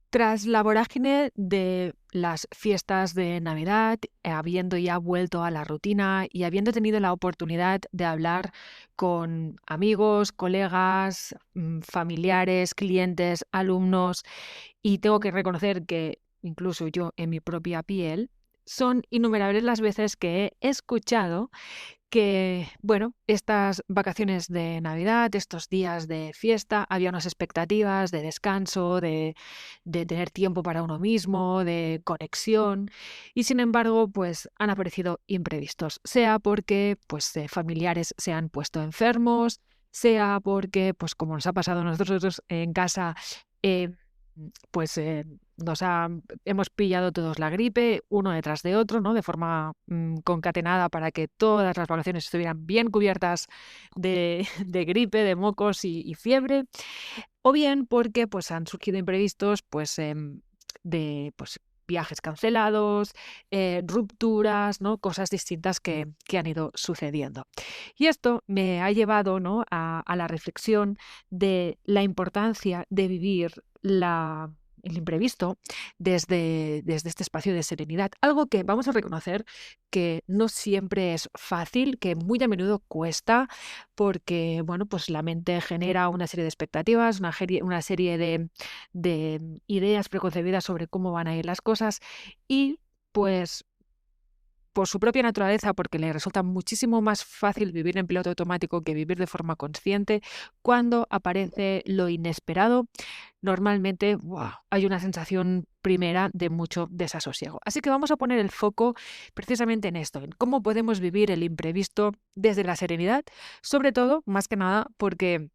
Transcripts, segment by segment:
Tras la vorágine de las fiestas de Navidad, habiendo ya vuelto a la rutina y habiendo tenido la oportunidad de hablar con amigos, colegas, familiares, clientes, alumnos, y tengo que reconocer que incluso yo en mi propia piel, son innumerables las veces que he escuchado que, bueno, estas vacaciones de Navidad, estos días de fiesta, había unas expectativas de descanso, de tener tiempo para uno mismo, de conexión, y sin embargo, pues han aparecido imprevistos, sea porque pues, familiares se han puesto enfermos, sea porque, pues como nos ha pasado a nosotros en casa, eh, pues hemos pillado todos la gripe, uno detrás de otro, ¿no? De forma concatenada para que todas las vacaciones estuvieran bien cubiertas de, de gripe, de mocos y fiebre. O bien porque pues, han surgido imprevistos pues, de pues, viajes cancelados, rupturas, ¿no? Cosas distintas que han ido sucediendo. Y esto me ha llevado, ¿no? a la reflexión de la importancia de vivir el imprevisto desde este espacio de serenidad. Algo que vamos a reconocer que no siempre es fácil, que muy a menudo cuesta, porque bueno, pues la mente genera una serie de expectativas, una serie de ideas preconcebidas sobre cómo van a ir las cosas y pues por su propia naturaleza, porque le resulta muchísimo más fácil vivir en piloto automático que vivir de forma consciente, cuando aparece lo inesperado, normalmente hay una sensación primera de mucho desasosiego. Así que vamos a poner el foco precisamente en esto, en cómo podemos vivir el imprevisto desde la serenidad, sobre todo, más que nada, porque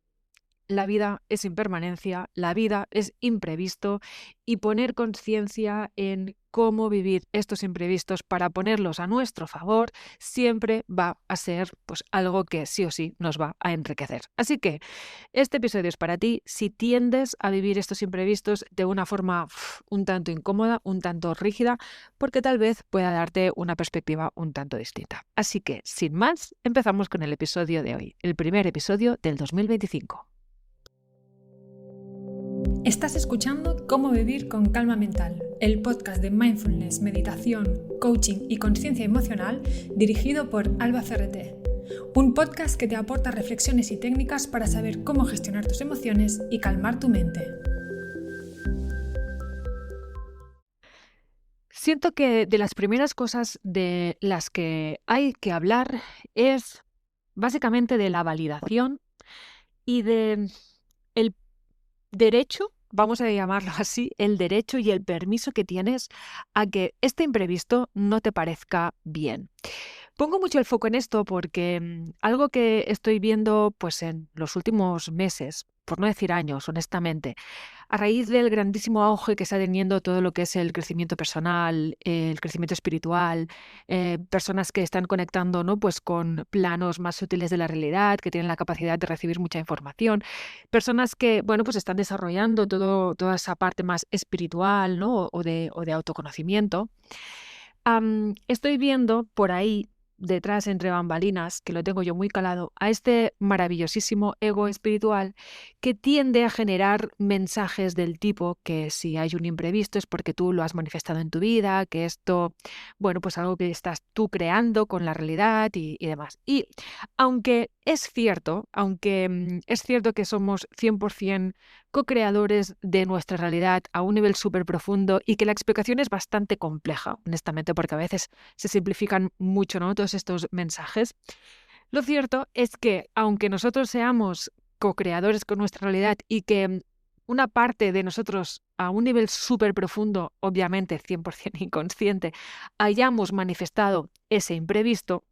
la vida es impermanencia, la vida es imprevisto y poner conciencia en cómo vivir estos imprevistos para ponerlos a nuestro favor siempre va a ser pues, algo que sí o sí nos va a enriquecer. Así que este episodio es para ti si tiendes a vivir estos imprevistos de una forma un tanto incómoda, un tanto rígida, porque tal vez pueda darte una perspectiva un tanto distinta. Así que, sin más, empezamos con el episodio de hoy, el primer episodio del 2025. Estás escuchando Cómo vivir con calma mental, el podcast de mindfulness, meditación, coaching y conciencia emocional dirigido por Alba Ferreté. Un podcast que te aporta reflexiones y técnicas para saber cómo gestionar tus emociones y calmar tu mente. Siento que de las primeras cosas de las que hay que hablar es básicamente de la validación y de el derecho, vamos a llamarlo así, el derecho y el permiso que tienes a que este imprevisto no te parezca bien. Pongo mucho el foco en esto porque algo que estoy viendo pues en los últimos meses, por no decir años, honestamente, a raíz del grandísimo auge que está teniendo todo lo que es el crecimiento personal, el crecimiento espiritual, personas que están conectando, ¿no? Pues con planos más sutiles de la realidad, que tienen la capacidad de recibir mucha información, personas que, bueno, pues están desarrollando toda esa parte más espiritual, ¿no? O de autoconocimiento. Estoy viendo por ahí, detrás entre bambalinas, que lo tengo yo muy calado, a este maravillosísimo ego espiritual que tiende a generar mensajes del tipo que si hay un imprevisto es porque tú lo has manifestado en tu vida, que esto, bueno, pues algo que estás tú creando con la realidad y demás. Y aunque es cierto que somos 100% co-creadores de nuestra realidad a un nivel súper profundo y que la explicación es bastante compleja, honestamente, porque a veces se simplifican mucho, ¿no? Todos estos mensajes. Lo cierto es que, aunque nosotros seamos co-creadores con nuestra realidad y que una parte de nosotros a un nivel súper profundo, obviamente 100% inconsciente, hayamos manifestado ese imprevisto,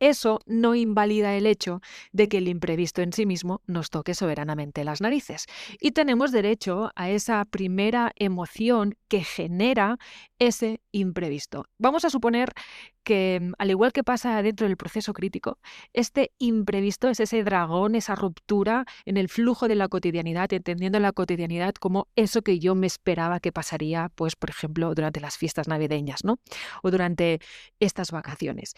eso no invalida el hecho de que el imprevisto en sí mismo nos toque soberanamente las narices. Y tenemos derecho a esa primera emoción que genera ese imprevisto. Vamos a suponer que, al igual que pasa dentro del proceso crítico, este imprevisto es ese dragón, esa ruptura en el flujo de la cotidianidad, entendiendo la cotidianidad como eso que yo me esperaba que pasaría, pues, por ejemplo, durante las fiestas navideñas, ¿no? O durante estas vacaciones.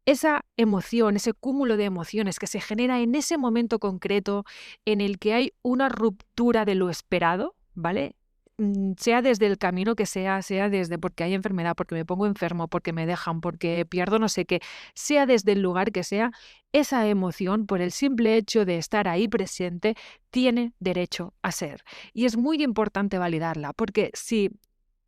Esa emoción, ese cúmulo de emociones que se genera en ese momento concreto en el que hay una ruptura de lo esperado, ¿vale? sea desde el camino que sea desde porque hay enfermedad, porque me pongo enfermo, porque me dejan, porque pierdo no sé qué, sea desde el lugar que sea, esa emoción, por el simple hecho de estar ahí presente, tiene derecho a ser. Y es muy importante validarla, porque si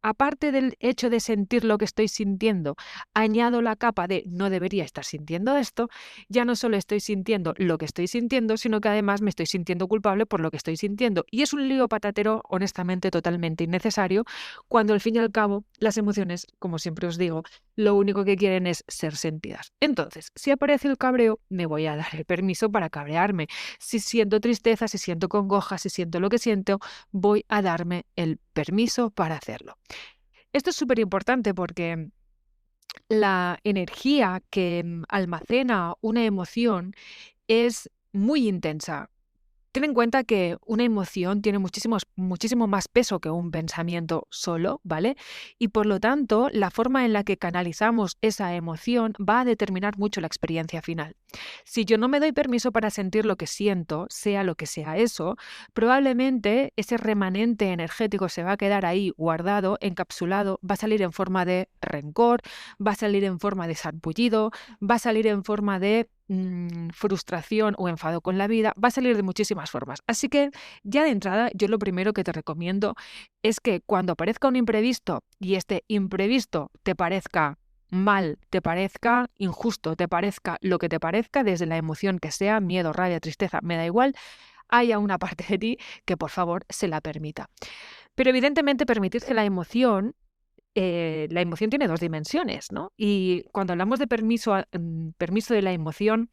aparte del hecho de sentir lo que estoy sintiendo, añado la capa de no debería estar sintiendo esto, ya no solo estoy sintiendo lo que estoy sintiendo, sino que además me estoy sintiendo culpable por lo que estoy sintiendo. Y es un lío patatero, honestamente, totalmente innecesario, cuando al fin y al cabo las emociones, como siempre os digo, lo único que quieren es ser sentidas. Entonces, si aparece el cabreo, me voy a dar el permiso para cabrearme. Si siento tristeza, si siento congoja, si siento lo que siento, voy a darme el permiso para hacerlo. Esto es súper importante porque la energía que almacena una emoción es muy intensa. Ten en cuenta que una emoción tiene muchísimo más peso que un pensamiento solo, ¿vale? Y por lo tanto, la forma en la que canalizamos esa emoción va a determinar mucho la experiencia final. Si yo no me doy permiso para sentir lo que siento, sea lo que sea eso, probablemente ese remanente energético se va a quedar ahí guardado, encapsulado, va a salir en forma de rencor, va a salir en forma de sarpullido, va a salir en forma de frustración o enfado con la vida, va a salir de muchísimas formas. Así que ya de entrada, yo lo primero que te recomiendo es que cuando aparezca un imprevisto y este imprevisto te parezca mal, te parezca injusto, te parezca lo que te parezca, desde la emoción que sea, miedo, rabia, tristeza, me da igual, haya una parte de ti que por favor se la permita. Pero evidentemente permitirse la emoción tiene dos dimensiones, ¿no? Y cuando hablamos de permiso de la emoción,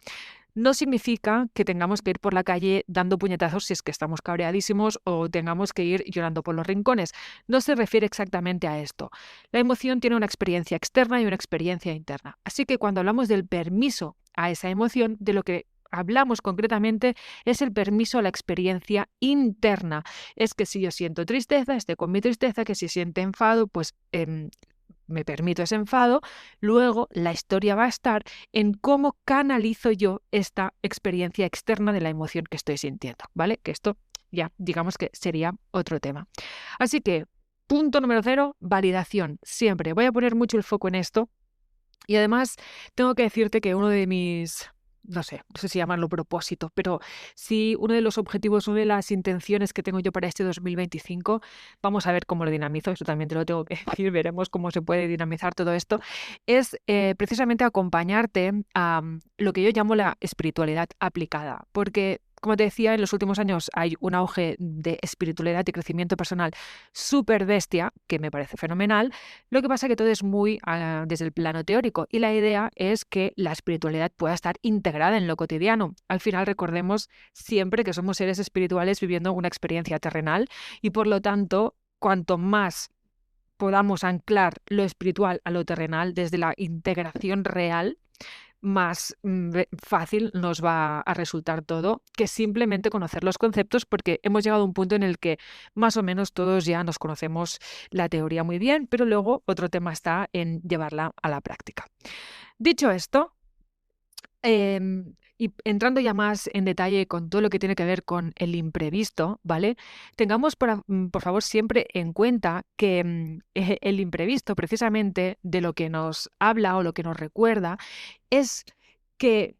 no significa que tengamos que ir por la calle dando puñetazos si es que estamos cabreadísimos o tengamos que ir llorando por los rincones. No se refiere exactamente a esto. La emoción tiene una experiencia externa y una experiencia interna. Así que cuando hablamos del permiso a esa emoción, de lo que hablamos concretamente es el permiso a la experiencia interna. Es que si yo siento tristeza, esté con mi tristeza, que si siento enfado, pues me permito ese enfado. Luego la historia va a estar en cómo canalizo yo esta experiencia externa de la emoción que estoy sintiendo, ¿vale? Que esto ya digamos que sería otro tema. Así que, punto número 0, validación. Siempre voy a poner mucho el foco en esto. Y además tengo que decirte que uno de mis, no sé si llamarlo propósito, pero sí uno de los objetivos, una de las intenciones que tengo yo para este 2025, vamos a ver cómo lo dinamizo, eso también te lo tengo que decir, veremos cómo se puede dinamizar todo esto, es precisamente acompañarte a lo que yo llamo la espiritualidad aplicada, porque como te decía, en los últimos años hay un auge de espiritualidad y crecimiento personal súper bestia, que me parece fenomenal. Lo que pasa es que todo es muy desde el plano teórico y la idea es que la espiritualidad pueda estar integrada en lo cotidiano. Al final recordemos siempre que somos seres espirituales viviendo una experiencia terrenal y por lo tanto, cuanto más podamos anclar lo espiritual a lo terrenal desde la integración real, más fácil nos va a resultar todo que simplemente conocer los conceptos, porque hemos llegado a un punto en el que más o menos todos ya nos conocemos la teoría muy bien, pero luego otro tema está en llevarla a la práctica. Dicho esto, y entrando ya más en detalle con todo lo que tiene que ver con el imprevisto, ¿vale? Tengamos por favor siempre en cuenta que el imprevisto precisamente de lo que nos habla o lo que nos recuerda es que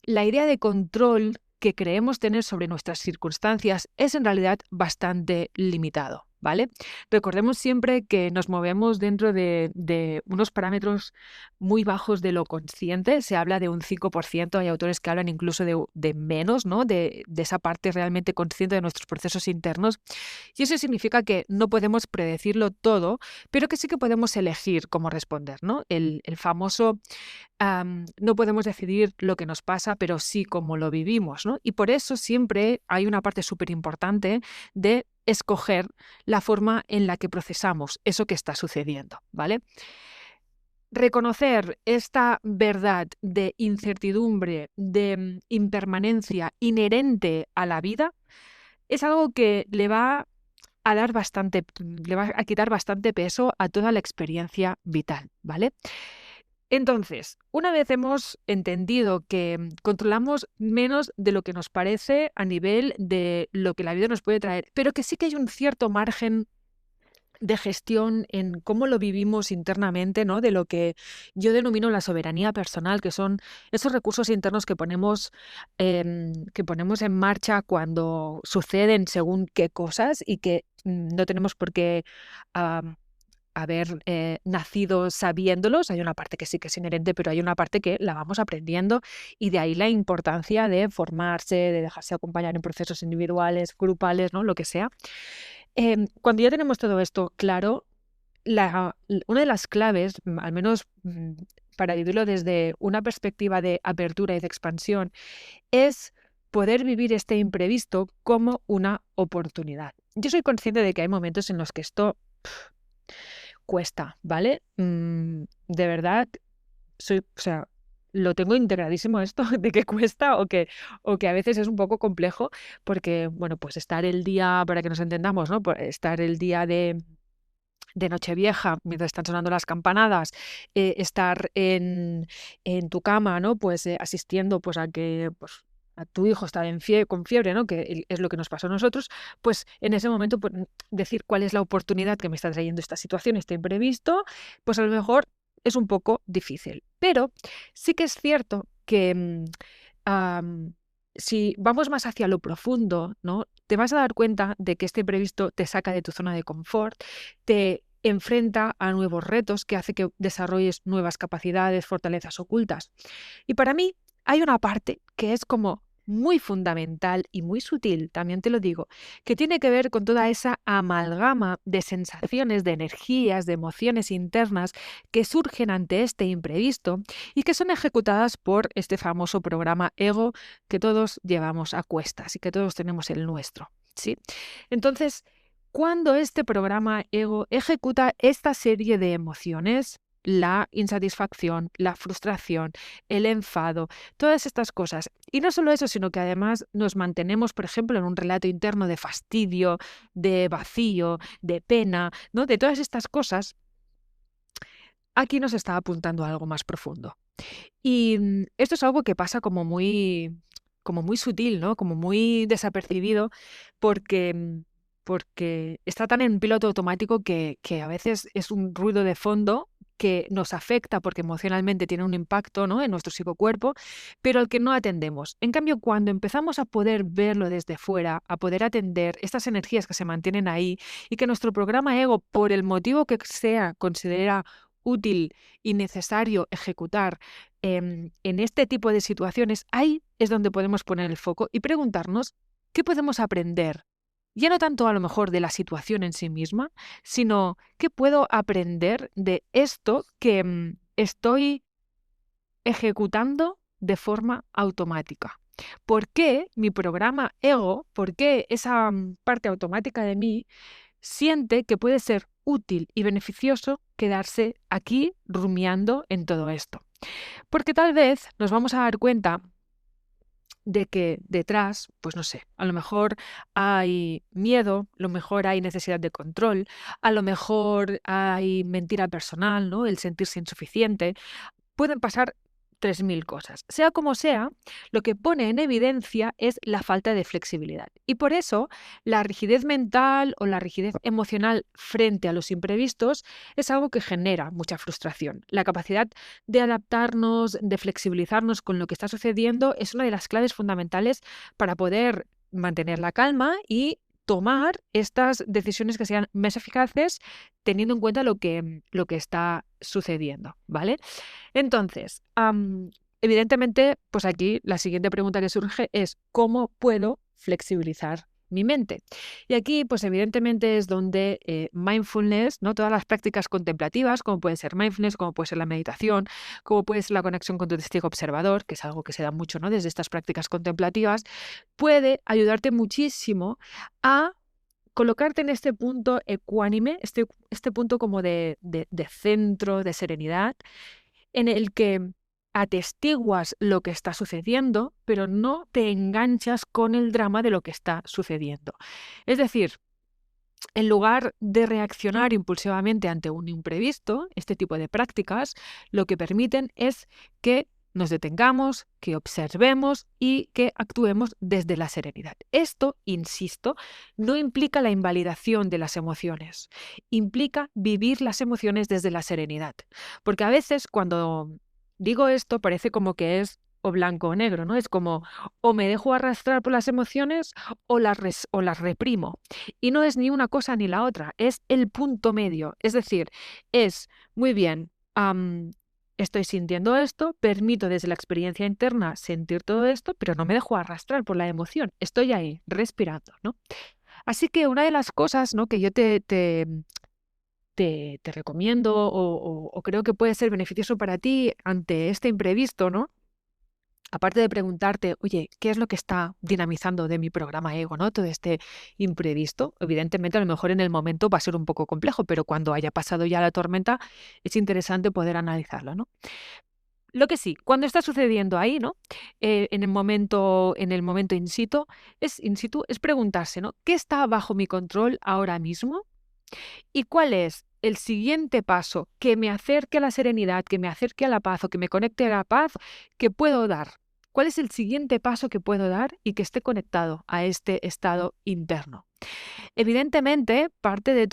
la idea de control que creemos tener sobre nuestras circunstancias es en realidad bastante limitado, ¿vale? Recordemos siempre que nos movemos dentro de unos parámetros muy bajos de lo consciente. Se habla de un 5%, hay autores que hablan incluso de menos, ¿no? De esa parte realmente consciente de nuestros procesos internos. Y eso significa que no podemos predecirlo todo, pero que sí que podemos elegir cómo responder, ¿no? El famoso no podemos decidir lo que nos pasa, pero sí cómo lo vivimos, ¿no? Y por eso siempre hay una parte súper importante de escoger la forma en la que procesamos eso que está sucediendo, ¿vale? Reconocer esta verdad de incertidumbre, de impermanencia inherente a la vida, es algo que le va a dar le va a quitar bastante peso a toda la experiencia vital, ¿vale? Entonces, una vez hemos entendido que controlamos menos de lo que nos parece a nivel de lo que la vida nos puede traer, pero que sí que hay un cierto margen de gestión en cómo lo vivimos internamente, ¿no? De lo que yo denomino la soberanía personal, que son esos recursos internos que ponemos en marcha cuando suceden según qué cosas y que no tenemos por qué haber nacido sabiéndolos. Hay una parte que sí que es inherente, pero hay una parte que la vamos aprendiendo y de ahí la importancia de formarse, de dejarse acompañar en procesos individuales, grupales, ¿no? Lo que sea. Cuando ya tenemos todo esto claro, una de las claves, al menos para vivirlo desde una perspectiva de apertura y de expansión, es poder vivir este imprevisto como una oportunidad. Yo soy consciente de que hay momentos en los que esto cuesta, ¿vale? De verdad, o sea, lo tengo integradísimo esto de que cuesta o que a veces es un poco complejo porque, bueno, pues estar el día, para que nos entendamos, ¿no? Estar el día de Nochevieja, mientras están sonando las campanadas, estar en tu cama, ¿no? Pues asistiendo pues, a que pues, a tu hijo está con fiebre, ¿no? Que es lo que nos pasó a nosotros, pues en ese momento pues, decir cuál es la oportunidad que me está trayendo esta situación, este imprevisto, pues a lo mejor es un poco difícil. Pero sí que es cierto que si vamos más hacia lo profundo, ¿no? Te vas a dar cuenta de que este imprevisto te saca de tu zona de confort, te enfrenta a nuevos retos que hace que desarrolles nuevas capacidades, fortalezas ocultas. Y para mí hay una parte que es como muy fundamental y muy sutil, también te lo digo, que tiene que ver con toda esa amalgama de sensaciones, de energías, de emociones internas que surgen ante este imprevisto y que son ejecutadas por este famoso programa ego que todos llevamos a cuestas y que todos tenemos el nuestro, ¿sí? Entonces, cuando este programa ego ejecuta esta serie de emociones, la insatisfacción, la frustración, el enfado, todas estas cosas. Y no solo eso, sino que además nos mantenemos, por ejemplo, en un relato interno de fastidio, de vacío, de pena, ¿no? De todas estas cosas, aquí nos está apuntando a algo más profundo. Y esto es algo que pasa como muy sutil, ¿no? Como muy desapercibido, porque, porque está tan en piloto automático que a veces es un ruido de fondo que nos afecta porque emocionalmente tiene un impacto, ¿no? En nuestro psicocuerpo, pero al que no atendemos. En cambio, cuando empezamos a poder verlo desde fuera, a poder atender estas energías que se mantienen ahí y que nuestro programa ego, por el motivo que sea, considera útil y necesario ejecutar en este tipo de situaciones, ahí es donde podemos poner el foco y preguntarnos qué podemos aprender. Ya no tanto a lo mejor de la situación en sí misma, sino qué puedo aprender de esto que estoy ejecutando de forma automática. ¿Por qué mi programa ego, por qué esa parte automática de mí siente que puede ser útil y beneficioso quedarse aquí rumiando en todo esto? Porque tal vez nos vamos a dar cuenta de que detrás, pues no sé, a lo mejor hay miedo, a lo mejor hay necesidad de control, a lo mejor hay mentira personal, ¿no? El sentirse insuficiente. Pueden pasar 3000 cosas. Sea como sea, lo que pone en evidencia es la falta de flexibilidad. Y por eso la rigidez mental o la rigidez emocional frente a los imprevistos es algo que genera mucha frustración. La capacidad de adaptarnos, de flexibilizarnos con lo que está sucediendo es una de las claves fundamentales para poder mantener la calma y tomar estas decisiones que sean más eficaces teniendo en cuenta lo que está sucediendo, ¿vale? Entonces, evidentemente, pues aquí la siguiente pregunta que surge es ¿cómo puedo flexibilizar mi mente? Y aquí, pues evidentemente es donde mindfulness, ¿no? Todas las prácticas contemplativas, como puede ser mindfulness, como puede ser la meditación, como puede ser la conexión con tu testigo observador, que es algo que se da mucho, ¿no? Desde estas prácticas contemplativas, puede ayudarte muchísimo a colocarte en este punto ecuánime, este punto como de centro, de serenidad, en el que atestiguas lo que está sucediendo, pero no te enganchas con el drama de lo que está sucediendo. Es decir, en lugar de reaccionar impulsivamente ante un imprevisto, este tipo de prácticas lo que permiten es que nos detengamos, que observemos y que actuemos desde la serenidad. Esto, insisto, no implica la invalidación de las emociones, implica vivir las emociones desde la serenidad. Porque a veces cuando digo esto parece como que es o blanco o negro, ¿no? Es como o me dejo arrastrar por las emociones o las reprimo. Y no es ni una cosa ni la otra, es el punto medio. Es decir, es muy bien, estoy sintiendo esto, permito desde la experiencia interna sentir todo esto, pero no me dejo arrastrar por la emoción. Estoy ahí, respirando, ¿no? Así que una de las cosas, ¿no?, que yo te recomiendo o creo que puede ser beneficioso para ti ante este imprevisto, ¿no? Aparte de preguntarte, oye, ¿qué es lo que está dinamizando de mi programa ego, ¿no? Todo este imprevisto. Evidentemente, a lo mejor en el momento va a ser un poco complejo, pero cuando haya pasado ya la tormenta, es interesante poder analizarlo, ¿no? Lo que sí, cuando está sucediendo ahí, ¿no? En el momento in situ, es preguntarse, ¿no? ¿Qué está bajo mi control ahora mismo? ¿Y cuál es el siguiente paso que me acerque a la serenidad, que me acerque a la paz o que me conecte a la paz que puedo dar? ¿Cuál es el siguiente paso que puedo dar y que esté conectado a este estado interno? Evidentemente, parte de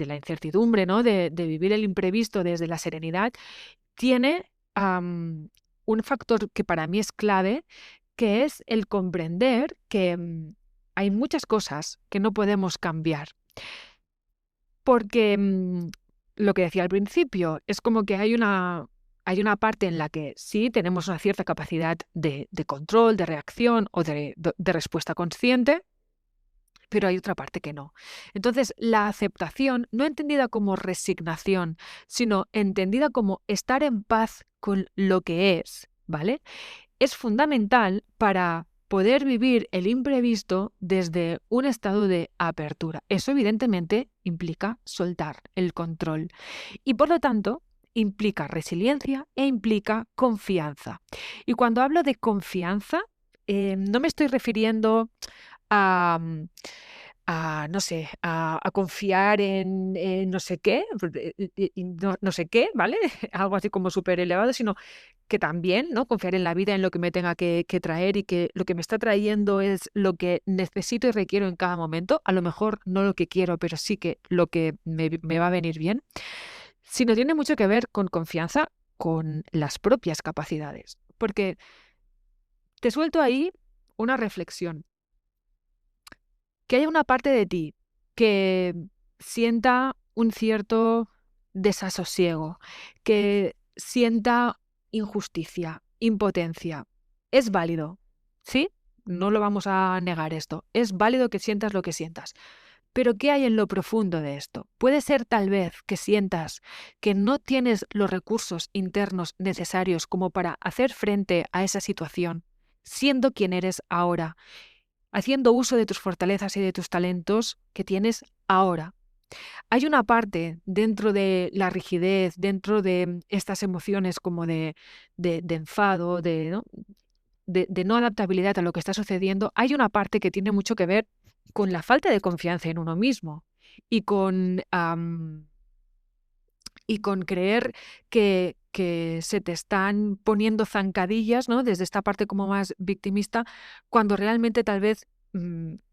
la incertidumbre, ¿no? De vivir el imprevisto desde la serenidad, tiene un factor que para mí es clave, que es el comprender que hay muchas cosas que no podemos cambiar. Porque lo que decía al principio, es como que hay una parte en la que sí tenemos una cierta capacidad de control, de reacción o de respuesta consciente, pero hay otra parte que no. Entonces, la aceptación, no entendida como resignación, sino entendida como estar en paz con lo que es, ¿vale? Es fundamental para poder vivir el imprevisto desde un estado de apertura. Eso evidentemente implica soltar el control y por lo tanto implica resiliencia e implica confianza. Y cuando hablo de confianza, no me estoy refiriendo a, no sé, a confiar en no sé qué, no sé qué, ¿vale? Algo así como súper elevado, sino que también, ¿no?, confiar en la vida, en lo que me tenga que traer y que lo que me está trayendo es lo que necesito y requiero en cada momento. A lo mejor no lo que quiero, pero sí que lo que me va a venir bien. Sino tiene mucho que ver con confianza con las propias capacidades. Porque te suelto ahí una reflexión. Que haya una parte de ti que sienta un cierto desasosiego, que sienta injusticia, impotencia. Es válido, ¿sí? No lo vamos a negar esto. Es válido que sientas lo que sientas. Pero ¿qué hay en lo profundo de esto? Puede ser tal vez que sientas que no tienes los recursos internos necesarios como para hacer frente a esa situación, siendo quien eres ahora, haciendo uso de tus fortalezas y de tus talentos que tienes ahora. Hay una parte dentro de la rigidez, dentro de estas emociones como de enfado, ¿no?, de no adaptabilidad a lo que está sucediendo, hay una parte que tiene mucho que ver con la falta de confianza en uno mismo y con creer que se te están poniendo zancadillas, ¿no?, desde esta parte como más victimista, cuando realmente tal vez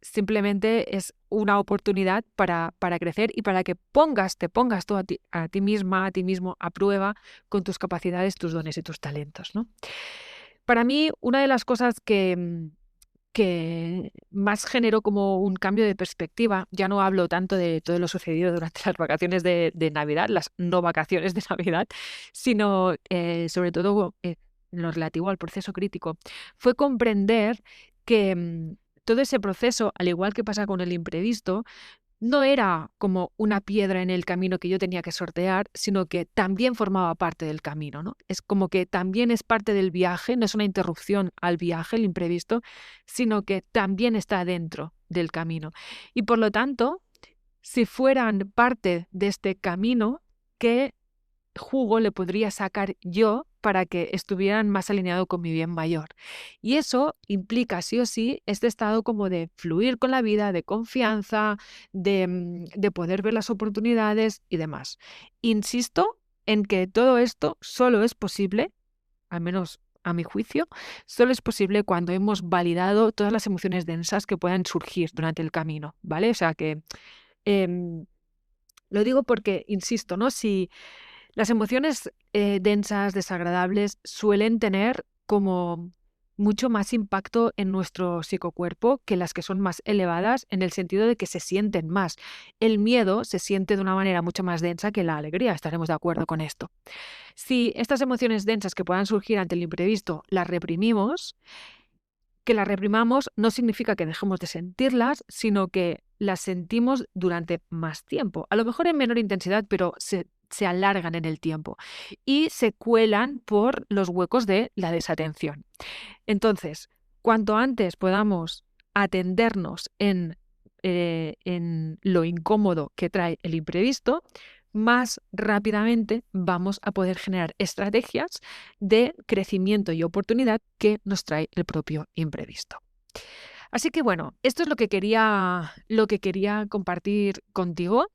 simplemente es una oportunidad para crecer y para que te pongas tú a ti misma, a ti mismo a prueba con tus capacidades, tus dones y tus talentos, ¿no? Para mí, una de las cosas que más generó como un cambio de perspectiva, ya no hablo tanto de todo lo sucedido durante las vacaciones de Navidad, las no vacaciones de Navidad, sino sobre todo en lo relativo al proceso crítico, fue comprender que todo ese proceso, al igual que pasa con el imprevisto, no era como una piedra en el camino que yo tenía que sortear, sino que también formaba parte del camino, ¿no? Es como que también es parte del viaje, no es una interrupción al viaje, el imprevisto, sino que también está dentro del camino. Y por lo tanto, si fueran parte de este camino, ¿qué jugo le podría sacar yo para que estuvieran más alineados con mi bien mayor? Y eso implica sí o sí este estado como de fluir con la vida, de confianza, de poder ver las oportunidades y demás. Insisto en que todo esto solo es posible, al menos a mi juicio, solo es posible cuando hemos validado todas las emociones densas que puedan surgir durante el camino, ¿vale? O sea que lo digo porque, insisto, ¿no? Si las emociones densas, desagradables, suelen tener como mucho más impacto en nuestro psicocuerpo que las que son más elevadas, en el sentido de que se sienten más. El miedo se siente de una manera mucho más densa que la alegría, estaremos de acuerdo con esto. Si estas emociones densas que puedan surgir ante el imprevisto las reprimimos, que las reprimamos no significa que dejemos de sentirlas, sino que las sentimos durante más tiempo. A lo mejor en menor intensidad, pero se alargan en el tiempo y se cuelan por los huecos de la desatención. Entonces, cuanto antes podamos atendernos en lo incómodo que trae el imprevisto, más rápidamente vamos a poder generar estrategias de crecimiento y oportunidad que nos trae el propio imprevisto. Así que bueno, esto es lo que quería compartir contigo.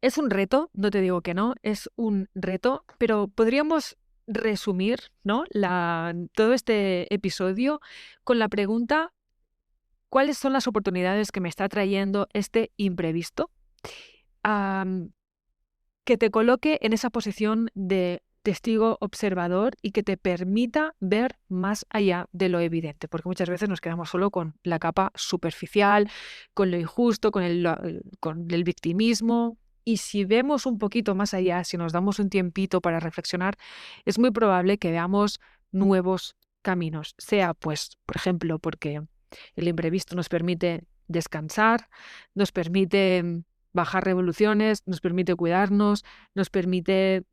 Es un reto, no te digo que no, es un reto, pero podríamos resumir, ¿no? todo este episodio con la pregunta: ¿cuáles son las oportunidades que me está trayendo este imprevisto? Que te coloque en esa posición de testigo observador y que te permita ver más allá de lo evidente, porque muchas veces nos quedamos solo con la capa superficial, con lo injusto, con el victimismo. Y si vemos un poquito más allá, si nos damos un tiempito para reflexionar, es muy probable que veamos nuevos caminos, sea pues, por ejemplo, porque el imprevisto nos permite descansar, nos permite bajar revoluciones, nos permite cuidarnos, nos permite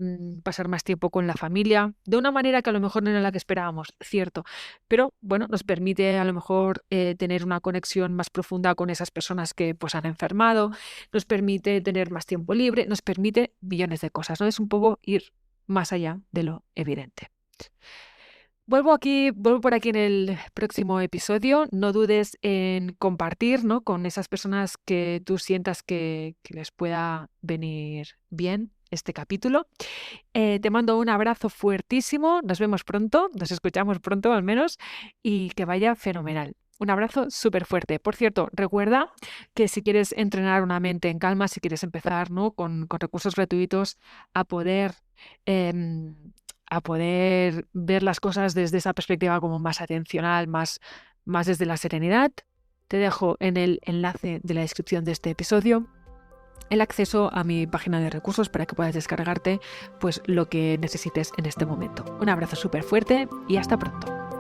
pasar más tiempo con la familia, de una manera que a lo mejor no era la que esperábamos, cierto, pero bueno, nos permite a lo mejor tener una conexión más profunda con esas personas que pues han enfermado, nos permite tener más tiempo libre, nos permite millones de cosas, ¿no? Es un poco ir más allá de lo evidente. Vuelvo por aquí en el próximo episodio. No dudes en compartir, ¿no?, con esas personas que tú sientas que les pueda venir bien este capítulo. Te mando un abrazo fuertísimo. Nos vemos pronto, nos escuchamos pronto al menos, y que vaya fenomenal. Un abrazo súper fuerte. Por cierto, recuerda que si quieres entrenar una mente en calma, si quieres empezar, ¿no?, con recursos gratuitos a poder ver las cosas desde esa perspectiva como más atencional, más desde la serenidad, te dejo en el enlace de la descripción de este episodio el acceso a mi página de recursos para que puedas descargarte pues lo que necesites en este momento. Un abrazo súper fuerte y hasta pronto.